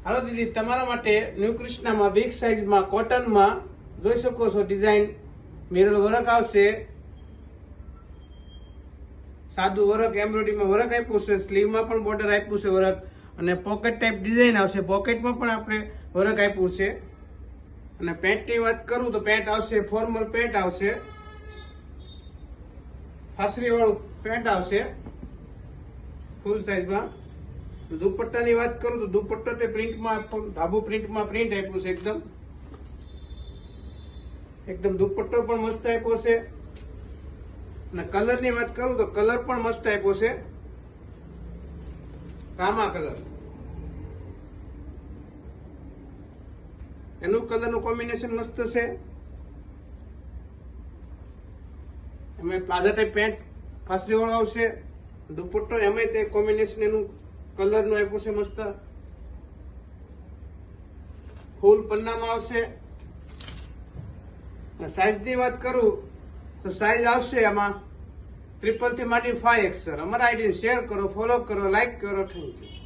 હાલો દીદી, તમારા માટે new કૃષ્ણામાં big સાઇઝમાં કોટનમાં જોઈ શકો છો ડિઝાઇન મિરર વર્ક આવશે, સાદું વર્ક એમ્બ્રોઇડરીમાં વર્ક આપ્યું છે, સ્લીવમાં પણ બોર્ડર આપ્યું છે વર્ક, અને પોકેટ ટાઈપ ડિઝાઇન આવશે, પોકેટમાં પણ આપણે વર્ક આપ્યું છે. અને પેન્ટની વાત કરું તો પેન્ટ આવશે ફોર્મલ પેન્ટ આવશે, ફાસરી વાળું પેન્ટ આવશે ફૂલ સાઈઝમાં. દુપટ્ટાની વાત કરું તો દુપટ્ટો તે પ્રિન્ટમાં ધાબુ પ્રિન્ટમાં પ્રિન્ટ આપ્યું છે, એકદમ દુપટ્ટો પણ મસ્ત આપ્યો છે. અને કલરની વાત કરું તો કલર પણ મસ્ત આપ્યો છે, રામા કલર. એનું કલરનું કોમ્બિનેશન મસ્ત છે. એમાં પ્લાઝા ટાઈપ પેન્ટ ફાસરી વાળો આવશે, દુપટ્ટો એમાં તે કોમ્બિનેશન એનું કલરનું આપ્યું છે મસ્ત. ફૂલ પન્નામાં આવશે. સાઈઝની વાત કરું તો સાઈઝ આવશે આમાં 3 થી માંડી 5XL. અમારા આઈડી શેર કરો, ફોલો કરો, લાઈક કરો. Thank you.